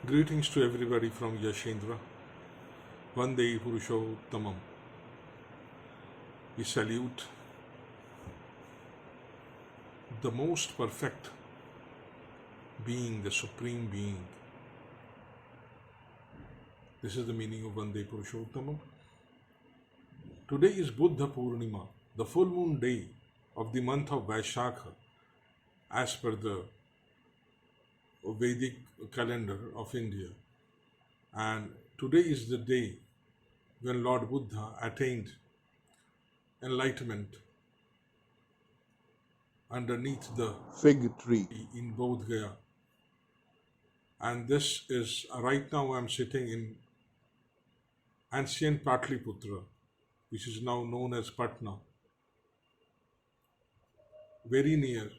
Greetings to everybody from Yashendra. Vande Purushottamam. We salute the most perfect being, the supreme being. This is the meaning of Vande Purushottamam. Today is Buddha Purnima, the full moon day of the month of Vaishakha, as per the Vedic calendar of India. And today is the day when Lord Buddha attained enlightenment underneath the fig tree. in Bodh Gaya. And this is, right now I'm sitting in ancient Patliputra, which is now known as Patna, very near,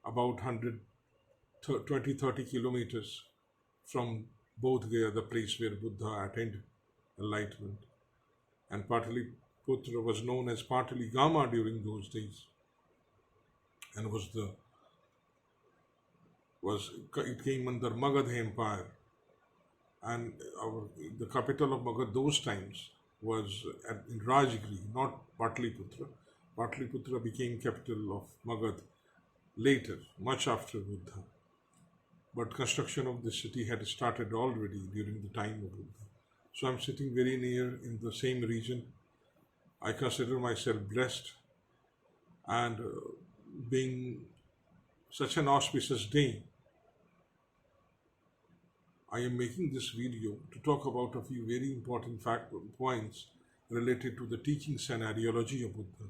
about 120-30 kilometers from Bodh Gaya, the place where Buddha attained enlightenment. And Patliputra was known as Pataligama during those days, and it came under Magadha Empire, and the capital of Magadha those times was in Rajgiri, not Patliputra. Patliputra became capital of Magadha later, much after Buddha. But construction of the city had started already during the time of Buddha. So I'm sitting very near in the same region. I consider myself blessed, and being such an auspicious day, I am making this video to talk about a few very important points related to the teachings and ideology of Buddha.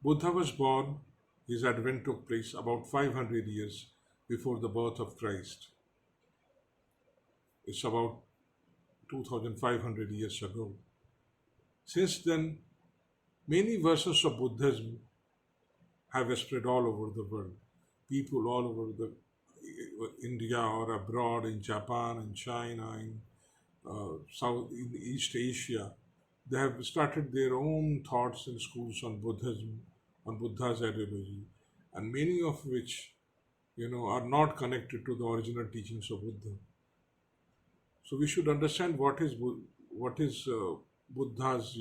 Buddha was born, his advent took place about 500 years before the birth of Christ. It's about 2500 years ago. Since then, many versions of Buddhism have spread all over the world. People all over India or abroad, in Japan, in China, in in East Asia, they have started their own thoughts and schools on Buddhism, on Buddha's ideology, and many of which, are not connected to the original teachings of Buddha. So we should understand what is Buddha's,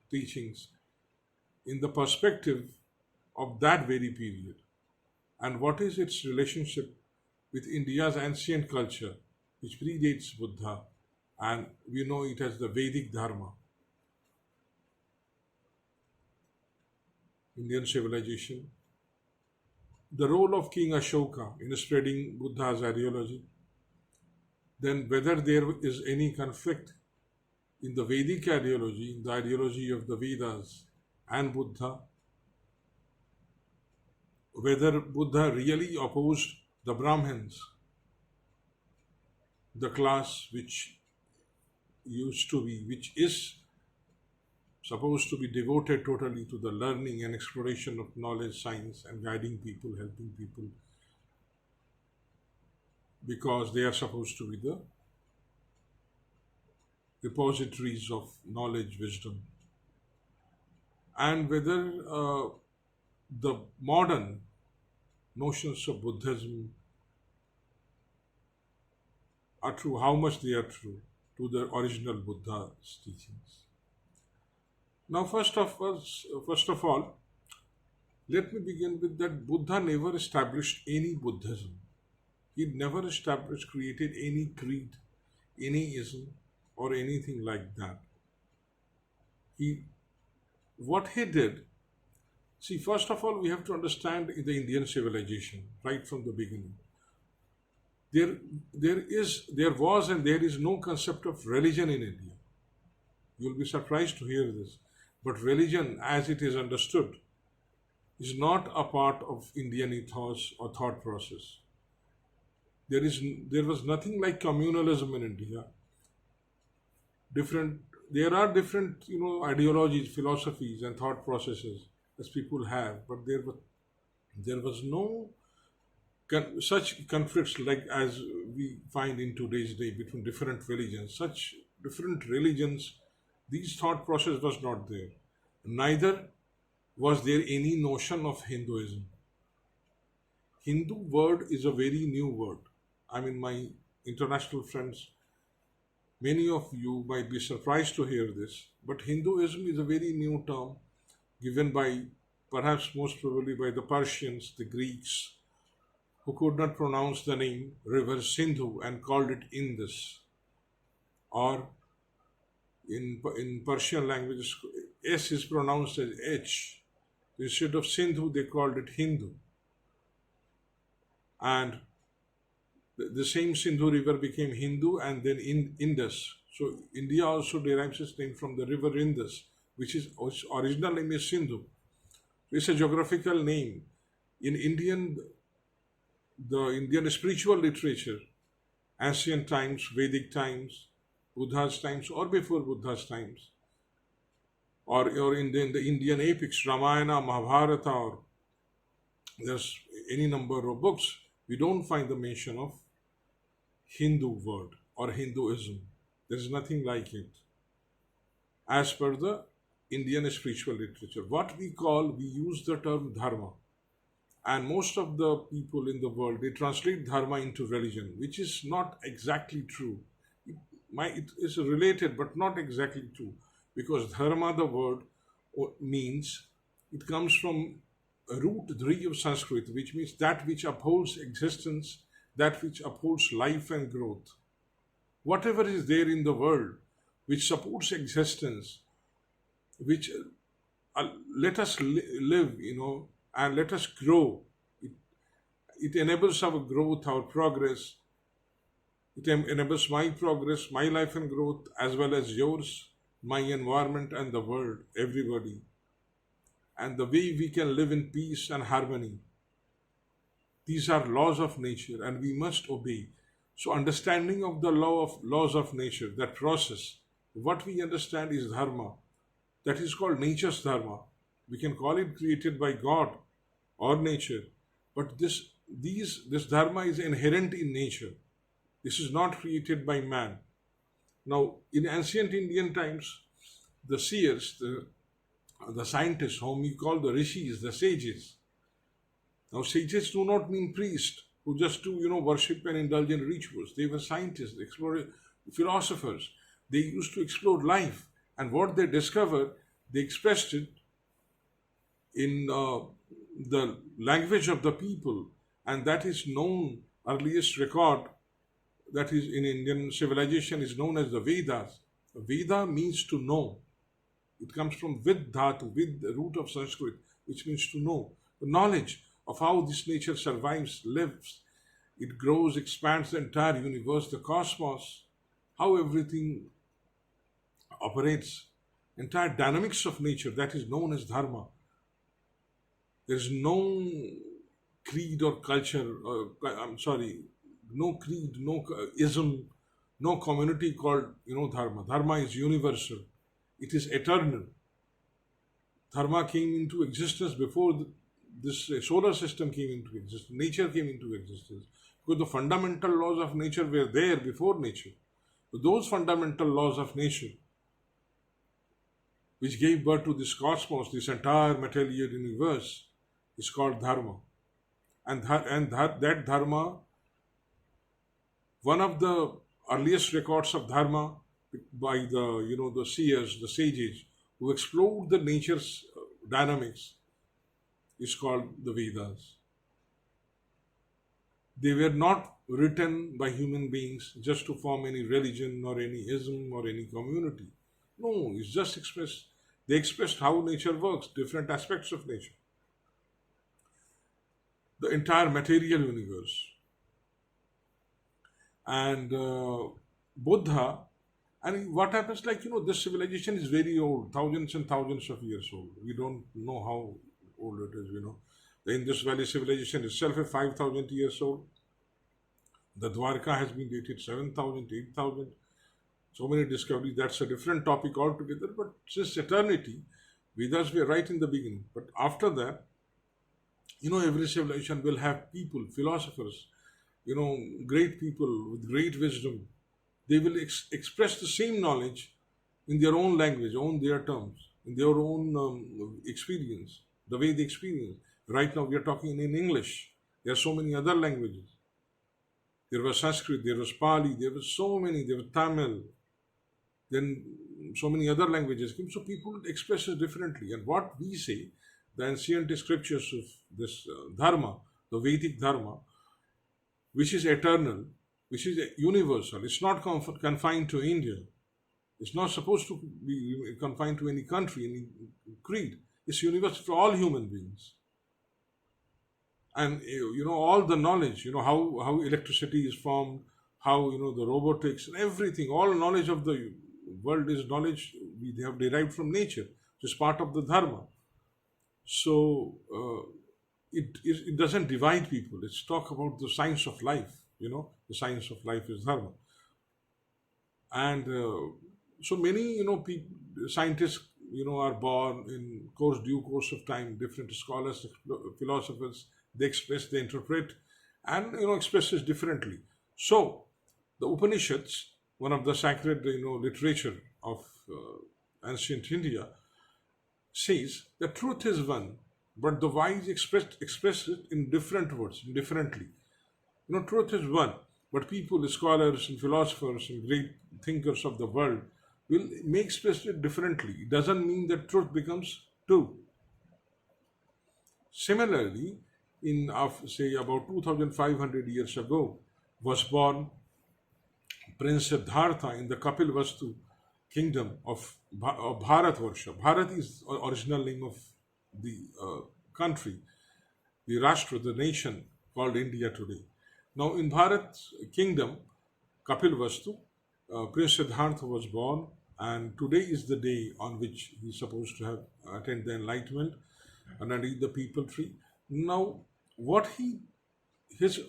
teachings in the perspective of that very period, and what is its relationship with India's ancient culture, which predates Buddha, and we know it as the Vedic Dharma. Indian civilization, the role of King Ashoka in spreading Buddha's ideology, then whether there is any conflict in the Vedic ideology, in the ideology of the Vedas and Buddha, whether Buddha really opposed the Brahmins, the class which is supposed to be devoted totally to the learning and exploration of knowledge, science, and guiding people, helping people, because they are supposed to be the repositories of knowledge, wisdom, and whether the modern notions of Buddhism are true, how much they are true to the original Buddha's teachings. Now, first of all, let me begin with that Buddha never established any Buddhism. He never created any creed, any ism, or anything like that. What he did, see, first of all, we have to understand the Indian civilization right from the beginning. There was and there is no concept of religion in India. You'll be surprised to hear this. But religion, as it is understood, is not a part of Indian ethos or thought process. There was nothing like communalism in India. There are different, ideologies, philosophies, and thought processes as people have, but there was no such conflicts like as we find in today's day between different religions. Such different religions, these thought process was not there. Neither was there any notion of Hinduism. Hindu word is a very new word. I mean, my international friends, many of you might be surprised to hear this, but Hinduism is a very new term given by, perhaps most probably by the Persians, the Greeks, who could not pronounce the name river Sindhu and called it Indus. Or in Persian language, S is pronounced as H. Instead of Sindhu, they called it Hindu. And the same Sindhu river became Hindu and then Indus. So India also derives its name from the river Indus, which original name is Sindhu. It's a geographical name. In the Indian spiritual literature, ancient times, Vedic times, Buddha's times, or before Buddha's times, or in the Indian epics, Ramayana, Mahabharata, or there's any number of books, we don't find the mention of Hindu word or Hinduism. There is nothing like it. As per the Indian spiritual literature, we use the term dharma. And most of the people in the world, they translate dharma into religion, which is not exactly true. It is related, but not exactly true. Because dharma, the word, means, it comes from root dri of Sanskrit, which means that which upholds existence, that which upholds life and growth. Whatever is there in the world which supports existence, which let us live, and let us grow. It enables our growth, our progress. It enables my progress, my life and growth, as well as yours, my environment, and the world, everybody. And the way we can live in peace and harmony. These are laws of nature, and we must obey. So, understanding of the laws of nature, that process, what we understand is dharma. That is called nature's dharma. We can call it created by God or nature, but this dharma is inherent in nature. This is not created by man. Now, in ancient Indian times, the seers, the scientists, whom we call the rishis, the sages. Now, sages do not mean priests who just do, worship and indulge in rituals. They were scientists, explorers, philosophers. They used to explore life, and what they discovered, they expressed it in the language of the people, and that is known, earliest record that is in Indian civilization is known as the Vedas. Veda means to know. It comes from vid dhatu, vid, the root of Sanskrit, which means to know. The knowledge of how this nature survives, lives, it grows, expands the entire universe, the cosmos, how everything operates, entire dynamics of nature, that is known as dharma. There is no creed or culture, no creed, no ism, no community called, dharma. Dharma is universal. It is eternal. Dharma came into existence before this solar system came into existence. Nature came into existence. Because the fundamental laws of nature were there before nature. So those fundamental laws of nature, which gave birth to this cosmos, this entire material universe, is called dharma. And that dharma, one of the earliest records of dharma by the seers, the sages, who explored the nature's dynamics, is called the Vedas. They were not written by human beings just to form any religion or any ism or any community. No, it's just expressed. They expressed how nature works, different aspects of nature, the entire material universe. And Buddha, and what happens, this civilization is very old, thousands and thousands of years old. We don't know how old it is, The Indus Valley civilization itself is 5,000 years old. The Dwarka has been dated 7,000, 8,000. So many discoveries. That's a different topic altogether. But since eternity, Vedas were right in the beginning. But after that, every civilization will have people, philosophers, great people with great wisdom. They will express the same knowledge in their own language, on their terms, in their own experience, the way they experience. Right now we are talking in English. There are so many other languages. There was Sanskrit, there was Pali, there were so many, there was Tamil, then so many other languages came. So people express it differently. And what we say, the ancient scriptures of this Dharma, the Vedic Dharma, which is eternal, which is universal, it's not confined to India. It's not supposed to be confined to any country, any creed. It's universal for all human beings. And all the knowledge, how electricity is formed, how the robotics and everything, all knowledge of the world is knowledge we have derived from nature. It's part of the dharma. So it doesn't divide people. It's talk about the science of life. The science of life is dharma. And so many scientists are born in due course of time. Different scholars, philosophers, they express, they interpret, and express it differently. So the Upanishads, one of the sacred literature of ancient India, says the truth is one, but the wise express it in different words, differently. Truth is one, but people, scholars and philosophers and great thinkers of the world may express it differently. It doesn't mean that truth becomes two. Similarly, in say about 2,500 years ago, was born Prince Siddhartha in the Kapilvastu kingdom of Bharatvarsha. Bharat is the original name of the country, the Rashtra, the nation called India today. Now, in Bharat's kingdom, Kapilvastu, Prince Siddhartha was born, and today is the day on which he is supposed to have attained the enlightenment underneath the people tree. Now, what when anything,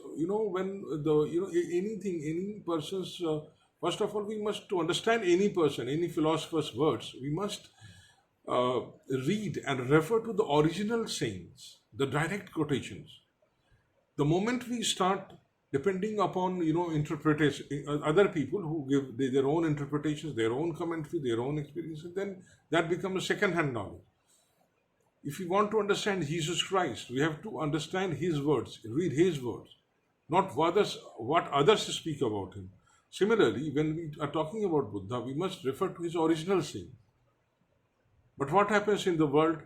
any person's, first of all, we must, to understand any person, any philosopher's words, we must read and refer to the original sayings, the direct quotations. The moment we start depending upon interpretation, other people who give their own interpretations, their own commentary, their own experiences, then that becomes a second-hand knowledge. If we want to understand Jesus Christ, we have to understand his words, read his words, not what others speak about him. Similarly, when we are talking about Buddha, we must refer to his original saying. But what happens in the world,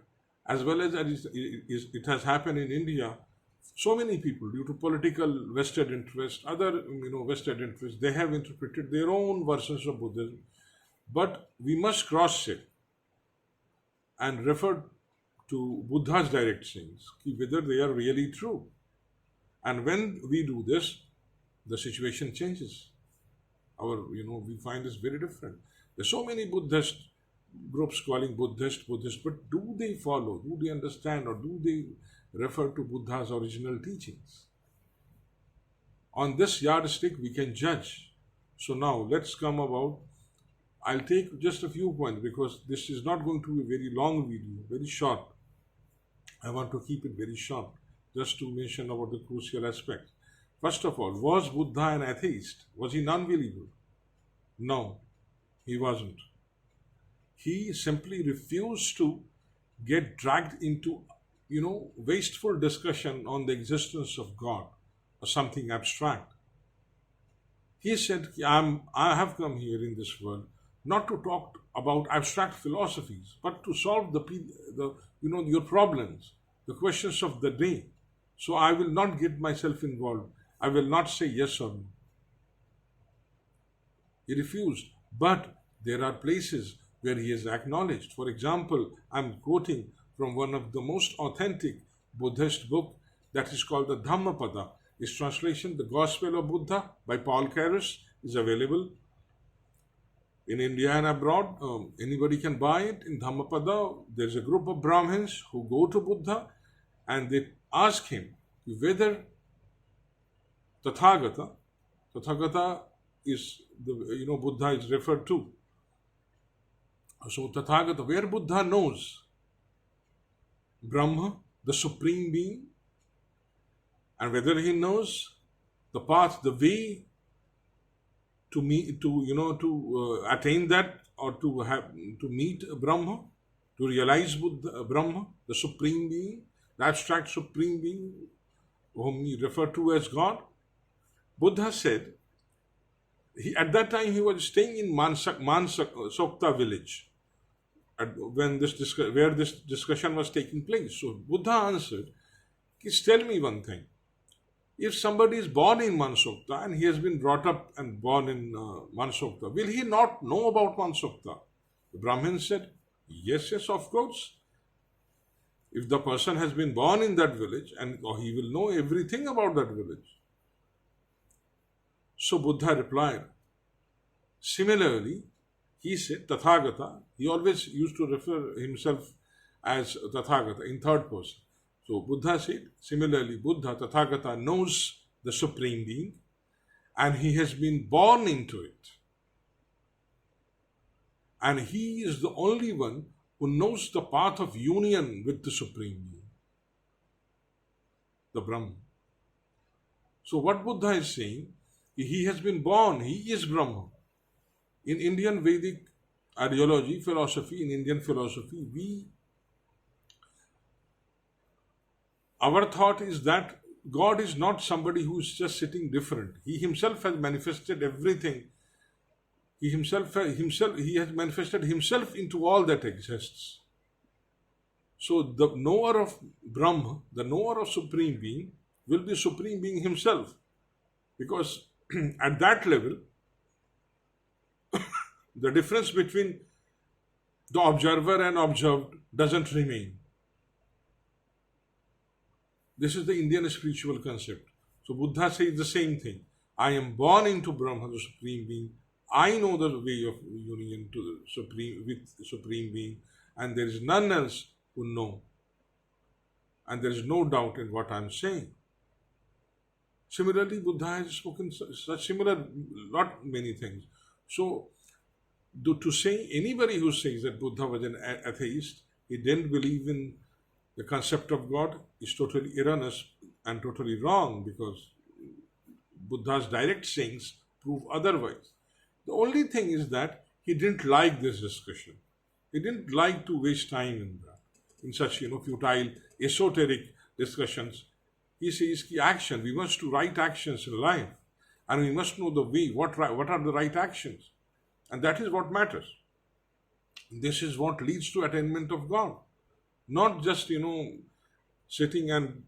as well as it has happened in India, so many people, due to political vested interest, other vested interest, they have interpreted their own versions of Buddhism. But we must cross-check and refer to Buddha's direct sayings, whether they are really true. And when we do this, the situation changes. We find this very different. There's so many Buddhist groups calling Buddhist, but do they follow, do they understand, or do they refer to Buddha's original teachings? On this yardstick, we can judge. So now, let's come about. I'll take just a few points because this is not going to be a very long video, very short. I want to keep it very short, just to mention about the crucial aspects. First of all, was Buddha an atheist? Was he non-believer? No, he wasn't. He simply refused to get dragged into, wasteful discussion on the existence of God or something abstract. He said, I have come here in this world not to talk about abstract philosophies, but to solve your problems, the questions of the day. So I will not get myself involved. I will not say yes or no. He refused. But there are places where he is acknowledged. For example, I'm quoting from one of the most authentic Buddhist book that is called the Dhammapada. Its translation, The Gospel of Buddha by Paul Carus, is available in India and abroad. Anybody can buy it in Dhammapada. There's a group of Brahmins who go to Buddha and they ask him whether Tathagata is Buddha is referred to. So Tathagata, where Buddha knows Brahma, the Supreme Being, and whether he knows the path, the way to attain that, or to meet Brahma, to realize Brahma, the Supreme Being, the abstract Supreme Being, whom he referred to as God. Buddha said, at that time he was staying in Mansokta village when where this discussion was taking place. So Buddha answered, please tell me one thing. If somebody is born in Mansokta and he has been brought up and born in Mansokta, will he not know about Mansokta? The Brahmin said, yes, of course. If the person has been born in that village, and he will know everything about that village. So Buddha replied. Similarly, he said, Tathagata, he always used to refer himself as Tathagata in third person. So Buddha said, similarly, Buddha, Tathagata, knows the Supreme Being and he has been born into it. And he is the only one who knows the path of union with the Supreme Being, the Brahman. So what Buddha is saying, he has been born, he is Brahma. In Indian Vedic ideology, philosophy, in Indian philosophy, our thought is that God is not somebody who is just sitting different. He himself has manifested everything. He has manifested himself into all that exists. So the knower of Brahma, the knower of Supreme Being, will be Supreme Being himself. Because at that level, the difference between the observer and observed doesn't remain. This is the Indian spiritual concept. So Buddha says the same thing. I am born into Brahma, the Supreme Being. I know the way of union to the Supreme Being, and there is none else who know. And there is no doubt in what I am saying. Similarly, Buddha has spoken such many things. So, to say anybody who says that Buddha was an atheist, he didn't believe in the concept of God, is totally erroneous and totally wrong, because Buddha's direct sayings prove otherwise. The only thing is that he didn't like this discussion. He didn't like to waste time in that, in such futile, esoteric discussions. He says ki action, we must do right actions in life, and we must know the way, what are the right actions, and that is what matters. This is what leads to attainment of God, not just sitting and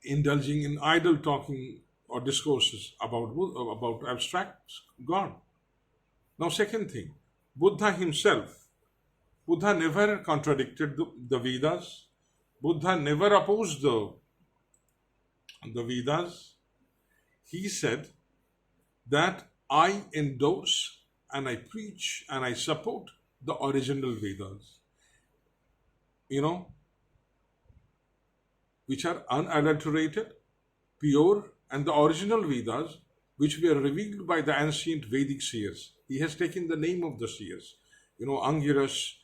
indulging in idle talking or discourses about abstract God. Now, second thing, Buddha himself, Buddha never contradicted the Vedas. Buddha never opposed the Vedas. He said that I endorse and I preach and I support the original Vedas, which are unadulterated, pure, and the original Vedas, which were revealed by the ancient Vedic seers. He has taken the name of the seers, Angiras,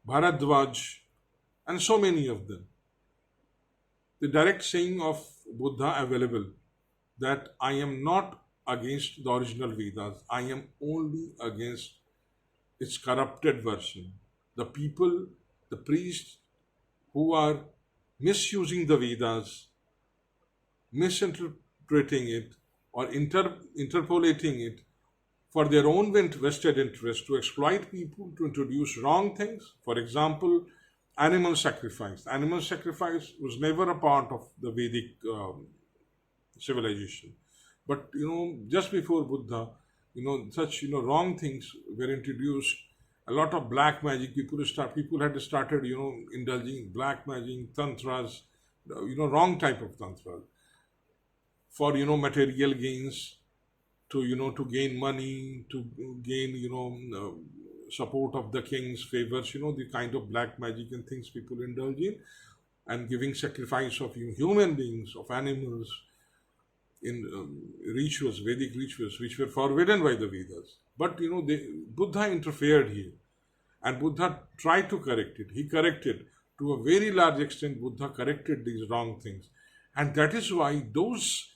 Bharadwaj, and so many of them. The direct saying of Buddha available, that I am not against the original Vedas, I am only against its corrupted version. The people, the priests who are misusing the Vedas, misinterpreting it, or interpolating it for their own vested interest to exploit people, to introduce wrong things. For example, animal sacrifice. Animal sacrifice was never a part of the Vedic civilization. But, just before Buddha, such, wrong things were introduced. A lot of black magic, people had started, indulging in black magic, tantras, wrong type of tantras, for, material gains, to gain money, to gain, support of the king's favors, the kind of black magic and things people indulge in, and giving sacrifice of human beings, of animals, in rituals, Vedic rituals, which were forbidden by the Vedas. But, Buddha interfered here, and Buddha tried to correct it. He corrected, to a very large extent, Buddha corrected these wrong things. And that is why those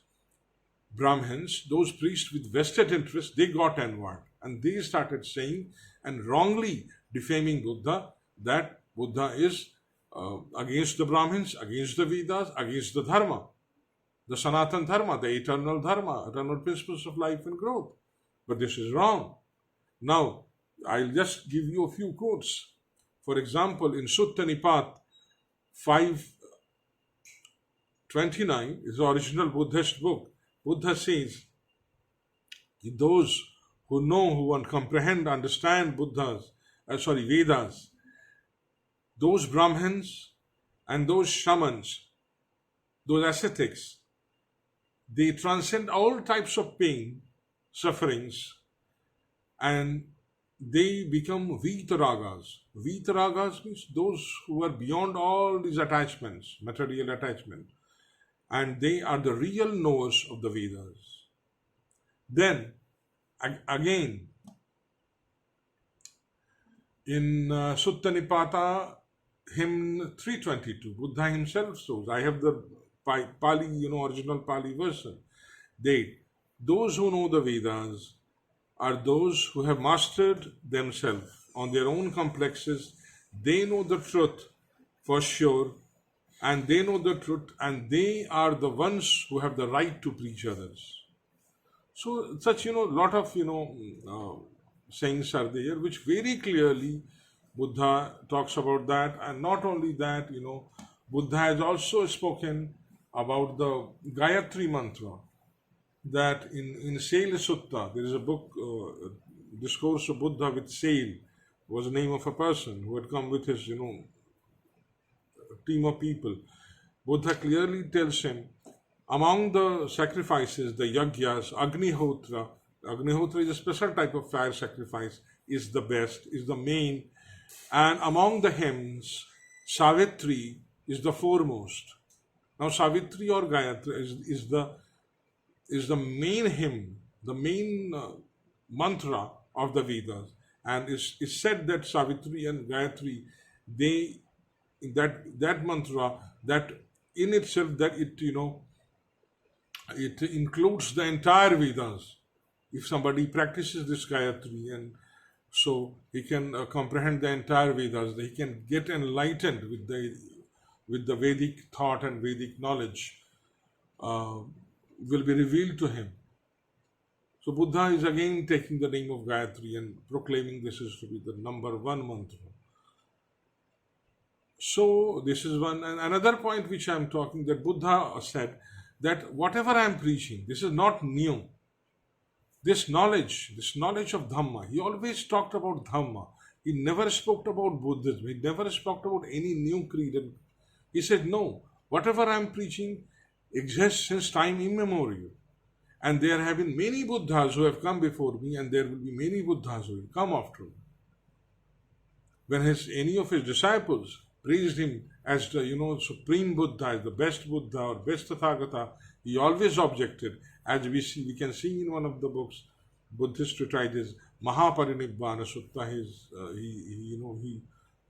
Brahmins, those priests with vested interests, they got involved. And they started saying and wrongly defaming Buddha, that Buddha is against the Brahmins, against the Vedas, against the Dharma. the Sanatan Dharma, the eternal Dharma, eternal principles of life and growth. But this is wrong. Now, I'll just give you a few quotes. For example, in Sutta Nipat 529, is the original Buddhist book. Buddha says, those who know, who comprehend, understand Vedas, those Brahmins and those shamans, those ascetics, they transcend all types of pain, sufferings, and they become Vitaragas. Vitaragas means those who are beyond all these attachments, material attachment, and they are the real knowers of the Vedas. Then, again, in Sutta Nipata, hymn 322, Buddha himself shows. I have the Pali, original Pali version. Those who know the Vedas are those who have mastered themselves on their own complexes. They know the truth for sure, and they know the truth, and they are the ones who have the right to preach others. So, such, lot of, sayings are there, which very clearly Buddha talks about that. And not only that, Buddha has also spoken about the Gayatri mantra, that in Sail Sutta, there is a book, Discourse of Buddha with Sail, was the name of a person who had come with his, team of people. Buddha clearly tells him, among the sacrifices, the yagyas, Agnihotra is a special type of fire sacrifice, is the best, is the main. And among the hymns, Savitri is the foremost. Now, Savitri or Gayatri is the main hymn, the main mantra of the Vedas. And it's said that Savitri and Gayatri, that mantra, that in itself, that it includes the entire Vedas. If somebody practices this Gayatri, and so he can comprehend the entire Vedas, he can get enlightened with the Vedic thought and Vedic knowledge will be revealed to him. So Buddha is again taking the name of Gayatri and proclaiming this is to be the number one mantra. So this is one. And another point which I am talking, that Buddha said that whatever I am preaching, this is not new. This knowledge of Dhamma, he always talked about Dhamma. He never spoke about Buddhism. He never spoke about any new creed. And he said, no, whatever I am preaching exists since time immemorial. And there have been many Buddhas who have come before me, and there will be many Buddhas who will come after me. When any of his disciples praised him as the supreme Buddha, as the best Buddha or best Tathagata, he always objected, as we can see in one of the books, Buddhist treatise, Mahaparinibbana Sutta.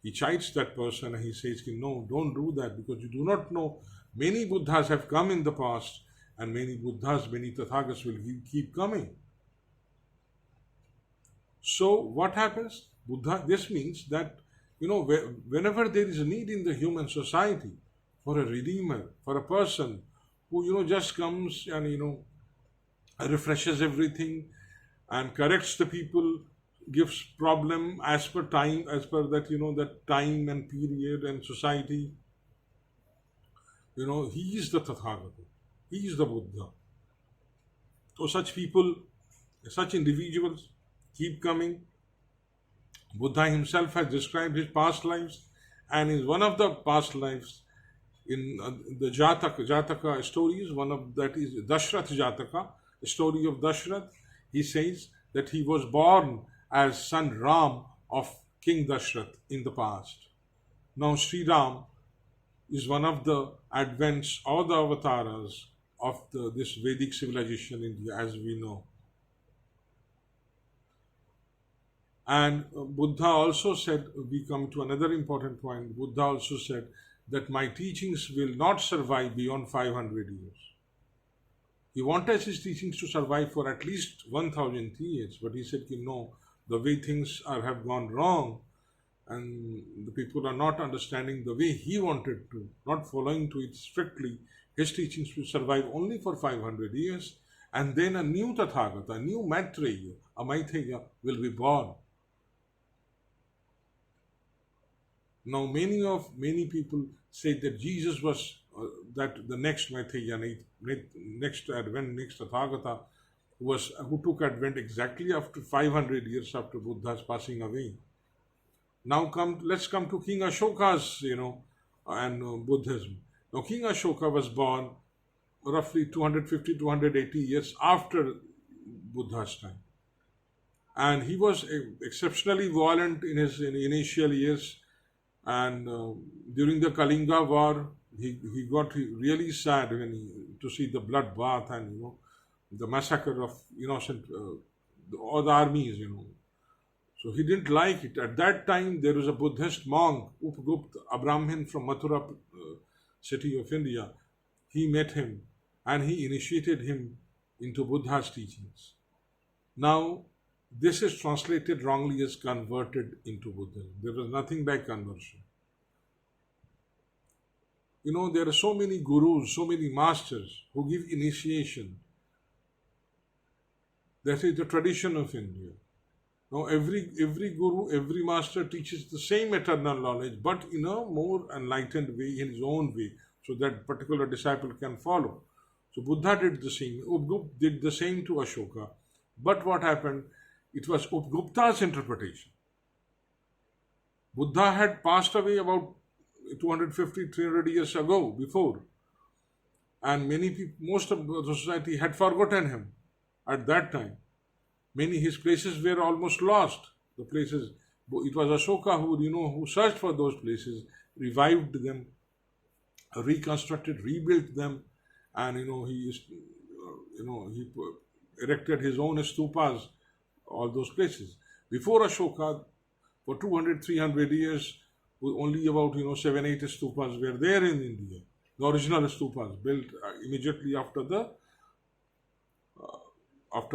He chides that person and he says, no, don't do that, because you do not know. Many Buddhas have come in the past, and many Buddhas, many Tathagatas will keep coming. So what happens? This means that, whenever there is a need in the human society for a redeemer, for a person who, just comes and, refreshes everything and corrects the people, gives problem as per time, as per that, that time and period and society, he is the Tathagata. He is the Buddha. So such people, such individuals keep coming. Buddha himself has described his past lives, and in one of the past lives, in the Jataka stories, one of that is Dashrath Jataka, the story of Dashrath. He says that he was born as son Ram of King Dashrath in the past. Now Sri Ram is one of the advents or the avatars of this Vedic civilization in India, as we know. And Buddha also said, we come to another important point, Buddha also said that my teachings will not survive beyond 500 years. He wanted his teachings to survive for at least 1000 years, but he said, no, the way things have gone wrong, and the people are not understanding the way he wanted to, not following to it strictly. His teachings will survive only for 500 years, and then a new Tathagata, a new Maitreya, a Maitreya will be born. Now, many people say that Jesus was that the next Maitreya, next Advent, next Tathagata, who took Advent exactly after 500 years after Buddha's passing away. Now let's come to King Ashoka's, and Buddhism. Now, King Ashoka was born roughly 250, 280 years after Buddha's time. And he was exceptionally violent in his initial years. And during the Kalinga War, he got really sad to see the bloodbath and, the massacre of innocent, all the armies, So he didn't like it. At that time, there was a Buddhist monk, Upgupta, a Brahmin from Mathura city of India. He met him and he initiated him into Buddha's teachings. Now, this is translated wrongly as converted into Buddhism. There was nothing like conversion. There are so many gurus, so many masters who give initiation. That is the tradition of India. Now, every guru, every master teaches the same eternal knowledge, but in a more enlightened way, in his own way, so that particular disciple can follow. So Buddha did the same. Upgupta did the same to Ashoka. But what happened? It was Upgupta's interpretation. Buddha had passed away about 250, 300 years ago, before. And most of the society had forgotten him at that time. His places were almost lost. The places, it was Ashoka who searched for those places, revived them, reconstructed, rebuilt them, and he erected his own stupas, all those places. Before Ashoka, for 200, 300 years, only about 7-8 stupas were there in India. The original stupas built immediately after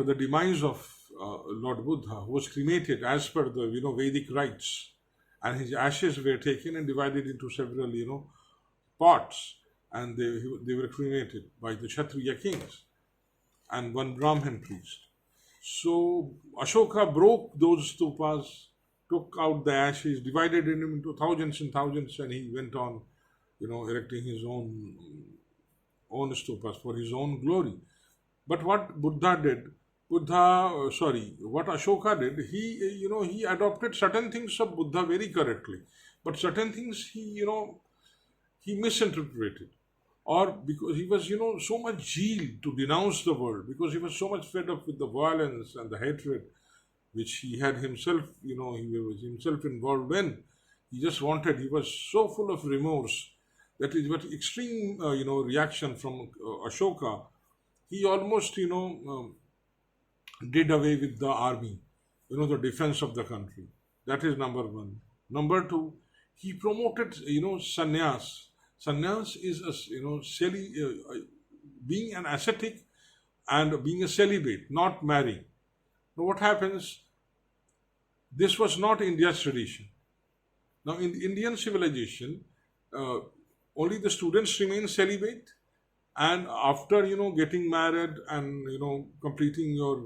the demise of Lord Buddha, who was cremated as per the Vedic rites, and his ashes were taken and divided into several pots, and they were cremated by the Kshatriya kings and one Brahmin priest. So Ashoka broke those stupas, took out the ashes, divided them into thousands and thousands, and he went on, erecting his own stupas for his own glory. But what what Ashoka did, he adopted certain things of Buddha very correctly, but certain things he misinterpreted, or because he was, so much zeal to denounce the world, because he was so much fed up with the violence and the hatred which he had himself, he was himself involved in. He was so full of remorse that is what extreme, reaction from Ashoka. He almost, did away with the army, the defense of the country. That is number one. Number two, he promoted, sannyas. Sannyas is being an ascetic and being a celibate, not marrying. Now, what happens? This was not India's tradition. Now, in the Indian civilization, only the students remain celibate, and after getting married and completing your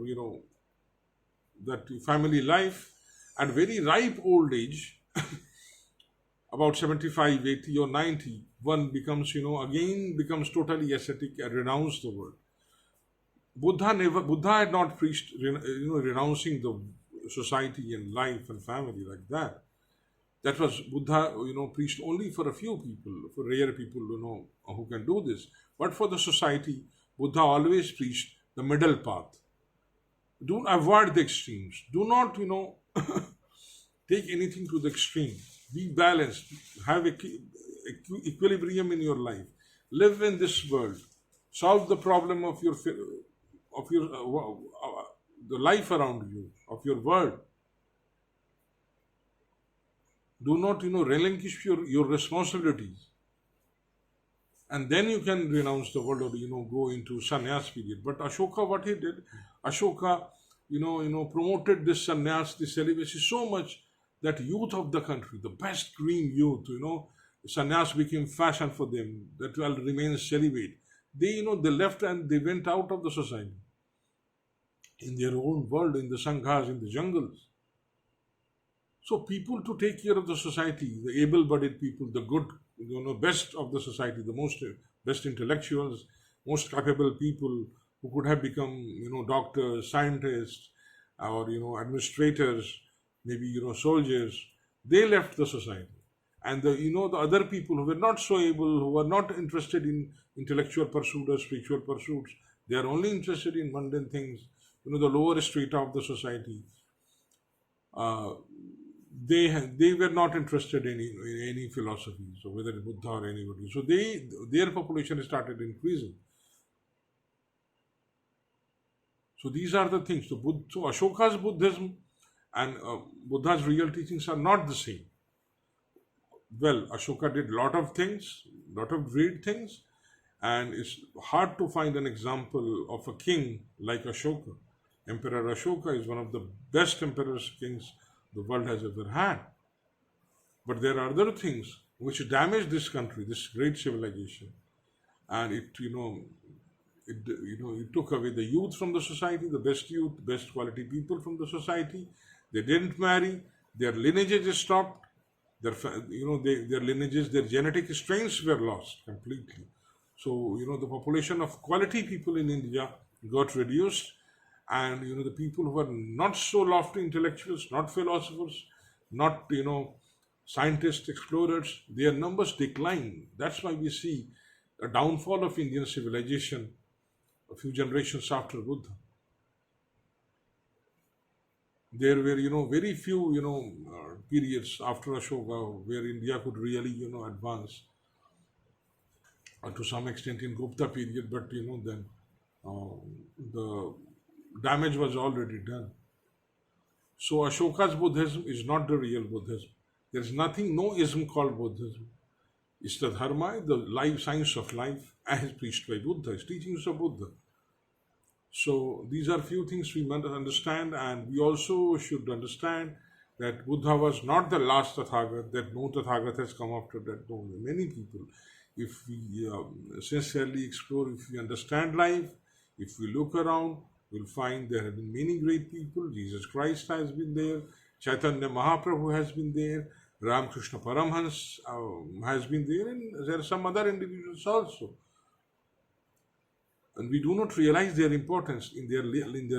that family life, at very ripe old age, about 75, 80 or 90, one becomes becomes totally ascetic and renounce the world. Buddha had not preached renouncing the society and life and family like that. That was Buddha, preached only for a few people, for rare people, who can do this. But for the society, Buddha always preached the middle path. Do avoid the extremes. Do not, take anything to the extreme. Be balanced. Have equilibrium in your life. Live in this world. Solve the problem of the life around you, of your world. Do not, relinquish your responsibilities. And then you can renounce the world or, go into sannyas period. But Ashoka, what he did, Ashoka, promoted this sannyas, this celibacy so much that youth of the country, the best green youth, sannyas became fashion for them, that will remain celibate. they left and they went out of the society in their own world, in the sanghas, in the jungles. So people to take care of the society, the able-bodied people, the good, best of the society, the most best intellectuals, most capable people who could have become, doctors, scientists, or administrators, maybe soldiers. They left the society, and the other people who were not so able, who were not interested in intellectual pursuit or spiritual pursuits, they are only interested in mundane things. The lower strata of the society. Uh, they were not interested in any philosophy, so whether it's Buddha or anybody. So their population started increasing. So these are the things. So Ashoka's Buddhism and Buddha's real teachings are not the same. Well, Ashoka did lot of things, lot of great things, and it's hard to find an example of a king like Ashoka. Emperor Ashoka is one of the best emperors kings the world has ever had. But there are other things which damaged this country, this great civilization, and it took away the youth from the society, the best youth, best quality people from the society. They didn't marry. Their lineages stopped. Their lineages, their genetic strains were lost completely. So the population of quality people in India got reduced, and the people who were not so lofty intellectuals, not philosophers, not scientists, explorers, their numbers decline. That's why we see a downfall of Indian civilization a few generations after Buddha. There were, very few, periods after Ashoka where India could really, advance to some extent in Gupta period, but, then the damage was already done. So Ashoka's Buddhism is not the real Buddhism. There is nothing, no ism called Buddhism. It's the Dharma, the life science of life, as preached by Buddha, it's teachings of Buddha. So these are few things we must understand, and we also should understand that Buddha was not the last Tathagat, that no Tathagat has come after that. No, many people. If we sincerely explore, if we understand life, if we look around, we'll find there have been many great people. Jesus Christ has been there, Chaitanya Mahaprabhu has been there, Ramakrishna Paramhans has been there, and there are some other individuals also. And we do not realize their importance in their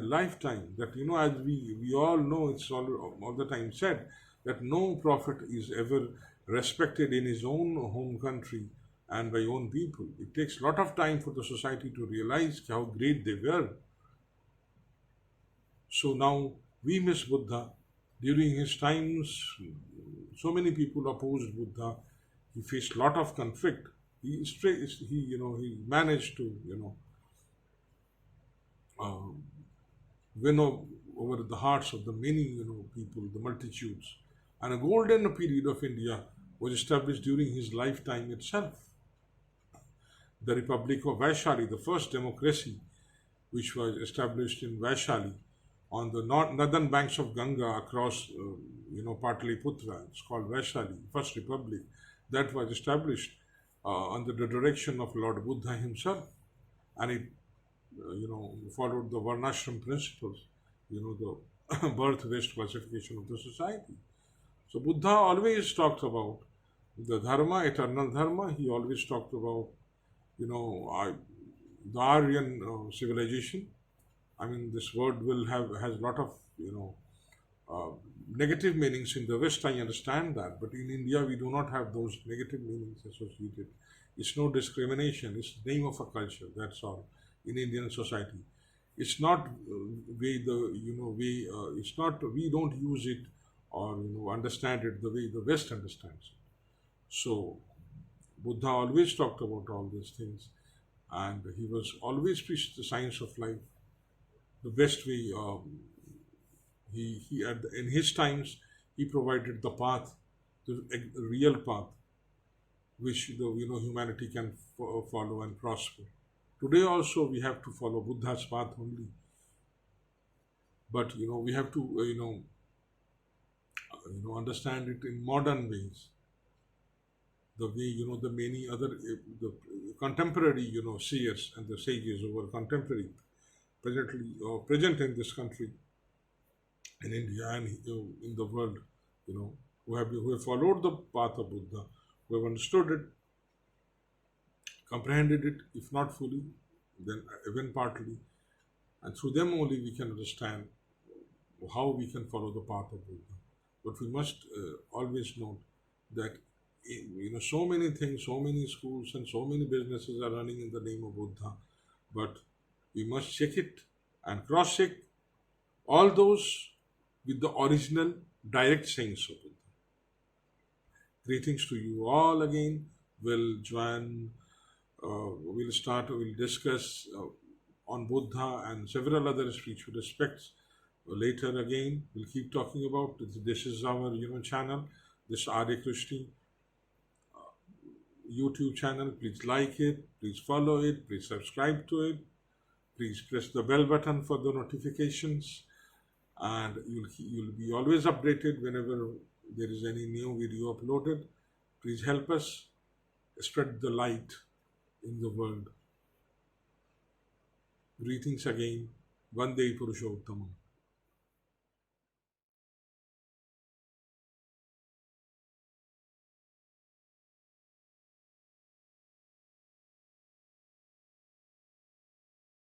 lifetime. That as we all know, it's all the time said that no prophet is ever respected in his own home country and by own people. It takes a lot of time for the society to realize how great they were. So now we miss Buddha. During his times, so many people opposed Buddha. He faced a lot of conflict. He managed to win over the hearts of the many people, the multitudes. And a golden period of India was established during his lifetime itself. The Republic of Vaishali, the first democracy which was established in Vaishali on the northern banks of Ganga across, Pataliputra. It's called Vaishali, first republic. That was established under the direction of Lord Buddha himself. And it followed the Varnashram principles, the birth-based classification of the society. So Buddha always talked about the Dharma, eternal Dharma. He always talked about, the Aryan civilization. I mean, this word has a lot of, negative meanings in the West. I understand that, but in India we do not have those negative meanings associated. It's no discrimination. It's the name of a culture. That's all. In Indian society, it's not it's not, we don't use it or understand it the way the West understands it. So Buddha always talked about all these things, and he was always preached the science of life the best way. In his times he provided the path, the real path, which humanity can follow and prosper. Today also we have to follow Buddha's path only, but we have to understand it in modern ways. the way, the many other the contemporary, seers and the sages who were contemporary, present in this country, in India and in the world, who have followed the path of Buddha, who have understood it, comprehended it, if not fully, then even partly, and through them only we can understand how we can follow the path of Buddha. But we must always note that so many things, so many schools, and so many businesses are running in the name of Buddha, but we must check it and cross-check all those with the original direct sayings of Buddha. Greetings to you all again. We'll discuss on Buddha and several other spiritual aspects later again. We'll keep talking about this is our channel, this Aryakrishti YouTube channel. Please like it, please follow it, please subscribe to it, please press the bell button for the notifications, and you'll be always updated whenever there is any new video uploaded. Please help us spread the light in the world. Greetings again. Vande Purushottamam.